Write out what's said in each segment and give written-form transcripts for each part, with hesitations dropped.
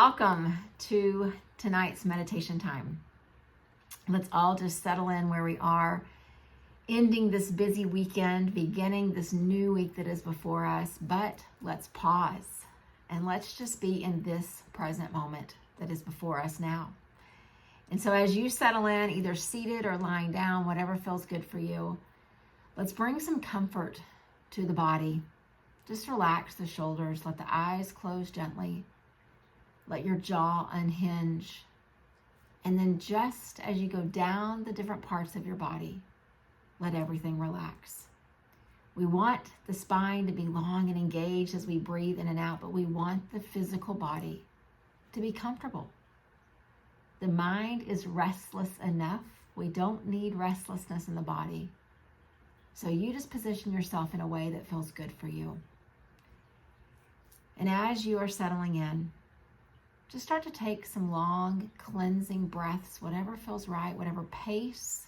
Welcome to tonight's meditation time. Let's all just settle in where we are, ending this busy weekend, beginning this new week that is before us. But let's pause and let's just be in this present moment that is before us now. And so as you settle in, either seated or lying down, whatever feels good for you, let's bring some comfort to the body. Just relax the shoulders, let the eyes close gently. Let your jaw unhinge. And then just as you go down the different parts of your body, let everything relax. We want the spine to be long and engaged as we breathe in and out, but we want the physical body to be comfortable. The mind is restless enough. We don't need restlessness in the body. So you just position yourself in a way that feels good for you. And as you are settling in, just start to take some long, cleansing breaths, whatever feels right, whatever pace.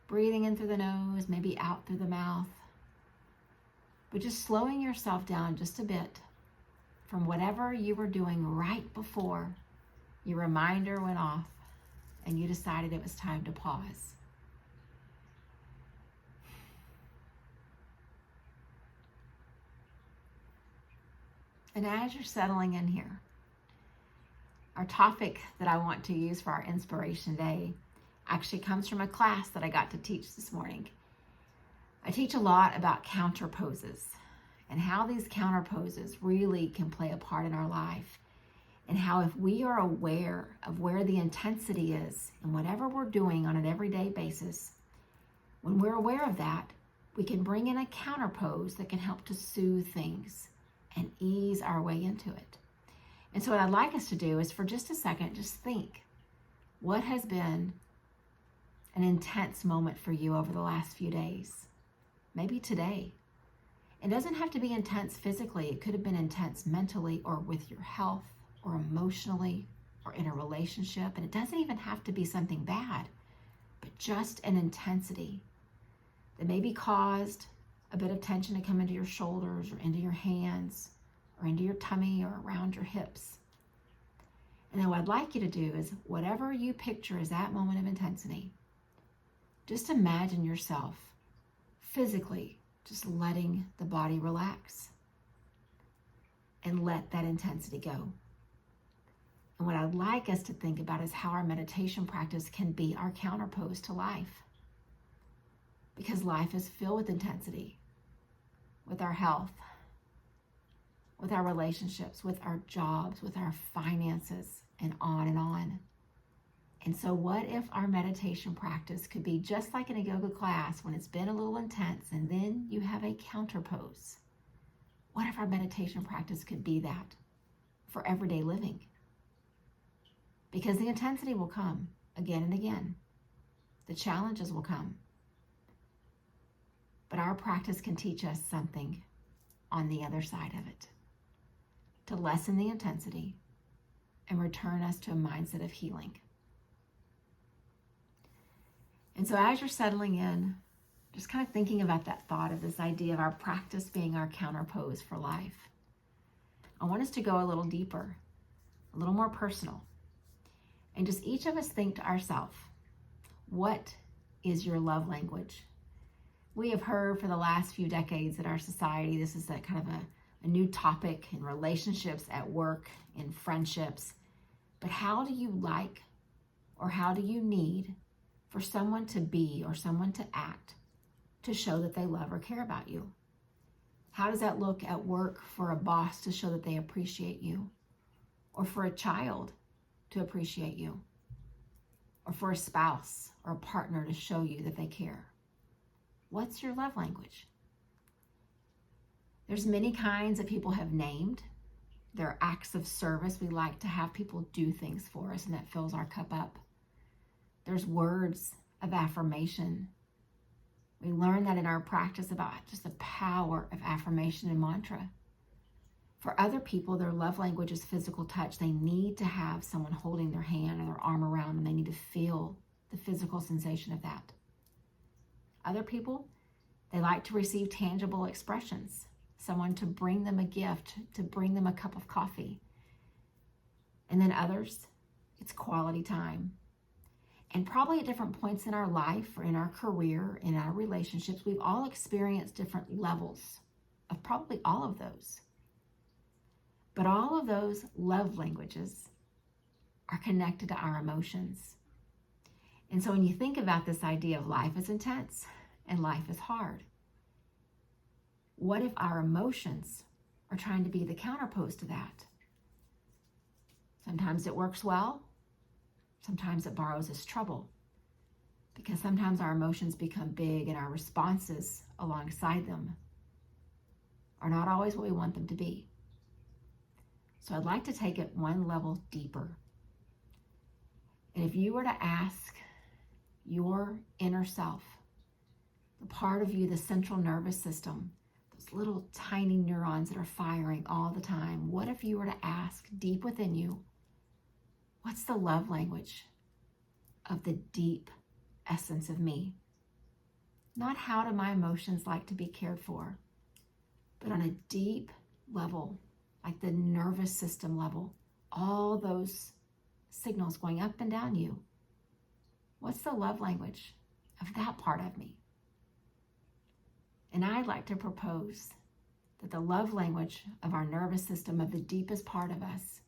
Breathing in through the nose, maybe out through the mouth. But just slowing yourself down just a bit from whatever you were doing right before your reminder went off and you decided it was time to pause. And as you're settling in here, our topic that I want to use for our inspiration day actually comes from a class that I got to teach this morning. I teach a lot about counter poses and how these counter poses really can play a part in our life, and how if we are aware of where the intensity is in whatever we're doing on an everyday basis, when we're aware of that, we can bring in a counter pose that can help to soothe things and ease our way into it. And so what I'd like us to do is for just a second, just think, what has been an intense moment for you over the last few days? Maybe today. It doesn't have to be intense physically. It could have been intense mentally or with your health or emotionally or in a relationship. And it doesn't even have to be something bad, but just an intensity that maybe caused a bit of tension to come into your shoulders or into your hands, or into your tummy or around your hips. And then what I'd like you to do is whatever you picture as that moment of intensity, just imagine yourself physically just letting the body relax and let that intensity go. And what I'd like us to think about is how our meditation practice can be our counterpose to life. Because life is filled with intensity, with our health, with our relationships, with our jobs, with our finances, and on and on. And so what if our meditation practice could be just like in a yoga class when it's been a little intense and then you have a counter pose? What if our meditation practice could be that for everyday living? Because the intensity will come again and again. The challenges will come. But our practice can teach us something on the other side of it, to lessen the intensity and return us to a mindset of healing. And so as you're settling in, just kind of thinking about that thought of this idea of our practice being our counterpose for life, I want us to go a little deeper, a little more personal, and just each of us think to ourselves, what is your love language? We have heard for the last few decades in our society, this is a kind of a new topic in relationships, at work, in friendships. But how do you like, or how do you need for someone to be or someone to act to show that they love or care about you? How does that look at work for a boss to show that they appreciate you? Or for a child to appreciate you? Or for a spouse or a partner to show you that they care? What's your love language? There's many kinds that people have named. There are acts of service. We like to have people do things for us, and that fills our cup up. There's words of affirmation. We learn that in our practice about just the power of affirmation and mantra. For other people, their love language is physical touch. They need to have someone holding their hand or their arm around them. They need to feel the physical sensation of that. Other people, they like to receive tangible expressions. Someone to bring them a gift, to bring them a cup of coffee. And then others, it's quality time. And probably at different points in our life or in our career, in our relationships, we've all experienced different levels of probably all of those. But all of those love languages are connected to our emotions. And so when you think about this idea of life is intense and life is hard, what if our emotions are trying to be the counterpose to that? Sometimes it works well. Sometimes it borrows us trouble, because sometimes our emotions become big and our responses alongside them are not always what we want them to be. So I'd like to take it one level deeper. And if you were to ask your inner self, the part of you, the central nervous system, those little tiny neurons that are firing all the time, what if you were to ask deep within you, what's the love language of the deep essence of me? Not how do my emotions like to be cared for, but on a deep level, like the nervous system level, all those signals going up and down you. What's the love language of that part of me? And I'd like to propose that the love language of our nervous system, of the deepest part of us,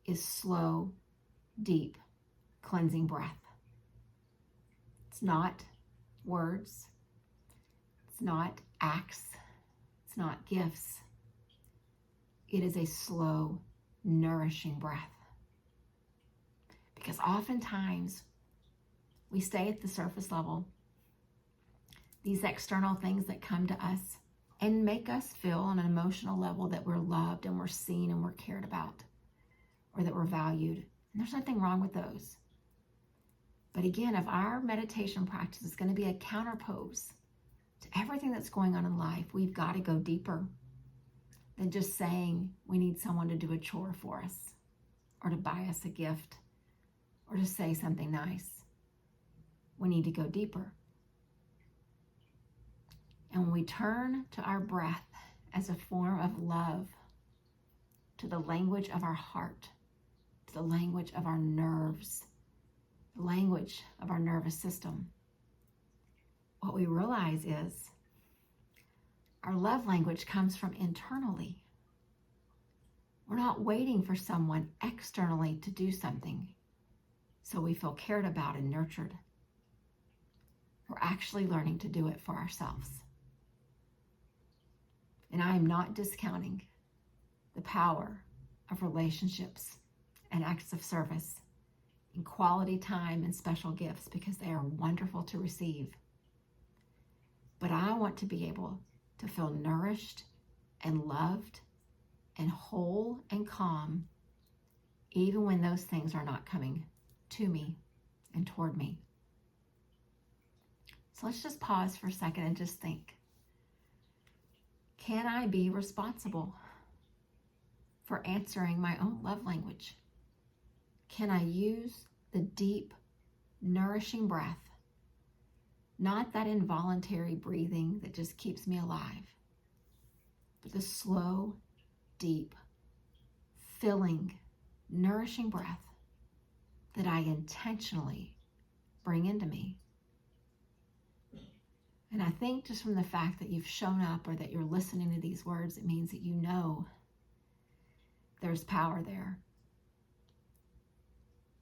is slow, deep, cleansing breath. It's not words. It's not acts. It's not gifts. It is a slow, nourishing breath. Because oftentimes we stay at the surface level, these external things that come to us and make us feel on an emotional level that we're loved and we're seen and we're cared about, or that we're valued. And there's nothing wrong with those. But again, if our meditation practice is going to be a counterpose to everything that's going on in life, we've got to go deeper than just saying we need someone to do a chore for us, or to buy us a gift, or to say something nice. We need to go deeper. And when we turn to our breath as a form of love, to the language of our heart, to the language of our nerves, the language of our nervous system, what we realize is our love language comes from internally. We're not waiting for someone externally to do something so we feel cared about and nurtured. We're actually learning to do it for ourselves. And I am not discounting the power of relationships and acts of service and quality time and special gifts, because they are wonderful to receive. But I want to be able to feel nourished and loved and whole and calm, even when those things are not coming to me and toward me. So let's just pause for a second and just think. Can I be responsible for answering my own love language? Can I use the deep, nourishing breath, not that involuntary breathing that just keeps me alive, but the slow, deep, filling, nourishing breath that I intentionally bring into me? And I think just from the fact that you've shown up or that you're listening to these words, it means that you know there's power there.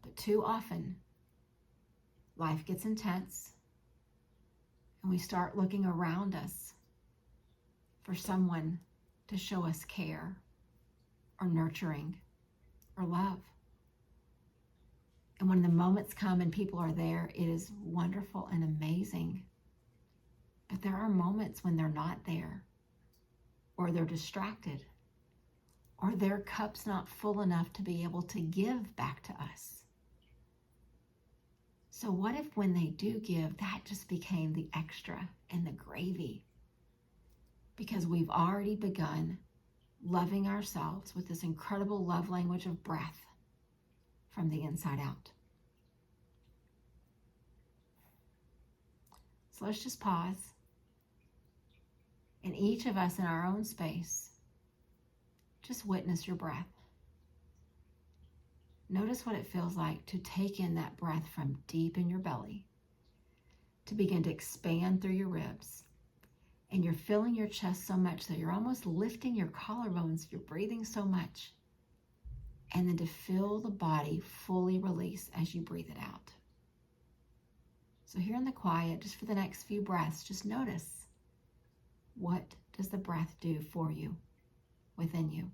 But too often, life gets intense and we start looking around us for someone to show us care or nurturing or love. And when the moments come and people are there, it is wonderful and amazing. But there are moments when they're not there, or they're distracted, or their cup's not full enough to be able to give back to us. So what if when they do give, that just became the extra and the gravy? Because we've already begun loving ourselves with this incredible love language of breath from the inside out. So let's just pause. And each of us in our own space, just witness your breath. Notice what it feels like to take in that breath from deep in your belly, to begin to expand through your ribs. And you're filling your chest so much that you're almost lifting your collarbones. You're breathing so much. And then to feel the body fully release as you breathe it out. So here in the quiet, just for the next few breaths, just notice, what does the breath do for you, within you?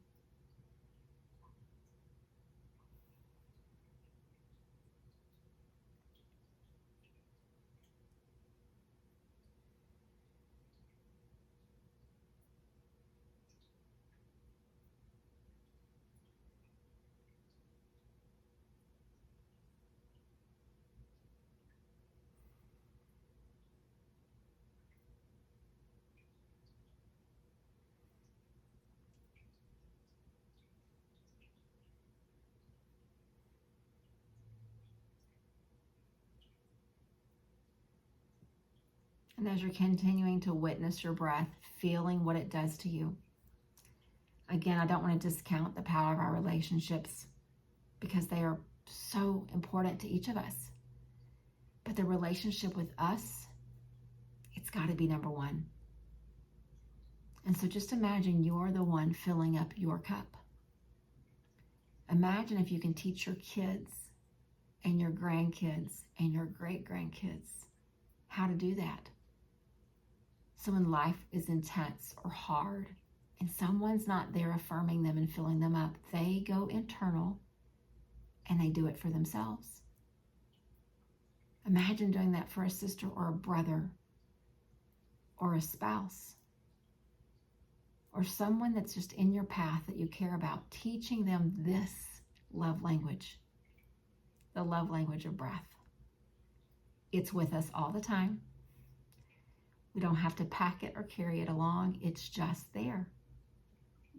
And as you're continuing to witness your breath, feeling what it does to you, again, I don't want to discount the power of our relationships because they are so important to each of us. But the relationship with us, it's got to be number one. And so just imagine you're the one filling up your cup. Imagine if you can teach your kids and your grandkids and your great-grandkids how to do that. So when life is intense or hard and someone's not there affirming them and filling them up, they go internal and they do it for themselves. Imagine doing that for a sister or a brother or a spouse or someone that's just in your path that you care about, teaching them this love language, the love language of breath. It's with us all the time. We don't have to pack it or carry it along. It's just there,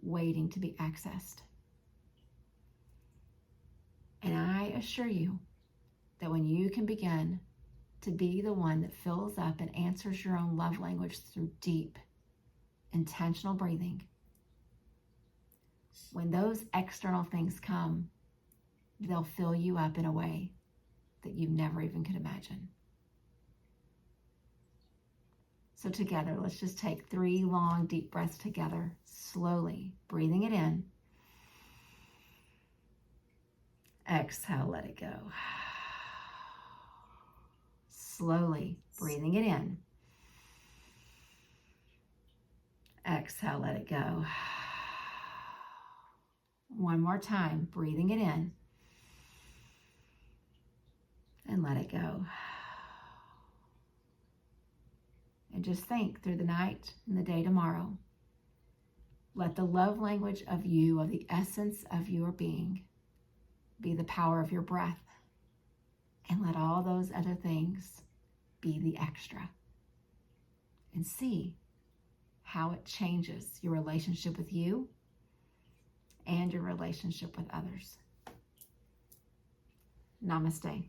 waiting to be accessed. And I assure you that when you can begin to be the one that fills up and answers your own love language through deep, intentional breathing, when those external things come, they'll fill you up in a way that you never even could imagine. So together, let's just take 3 long, deep breaths together, slowly breathing it in. Exhale, let it go. Slowly breathing it in. Exhale, let it go. One more time, breathing it in. And let it go. And just think through the night and the day tomorrow. Let the love language of you, of the essence of your being, be the power of your breath. And let all those other things be the extra. And see how it changes your relationship with you and your relationship with others. Namaste.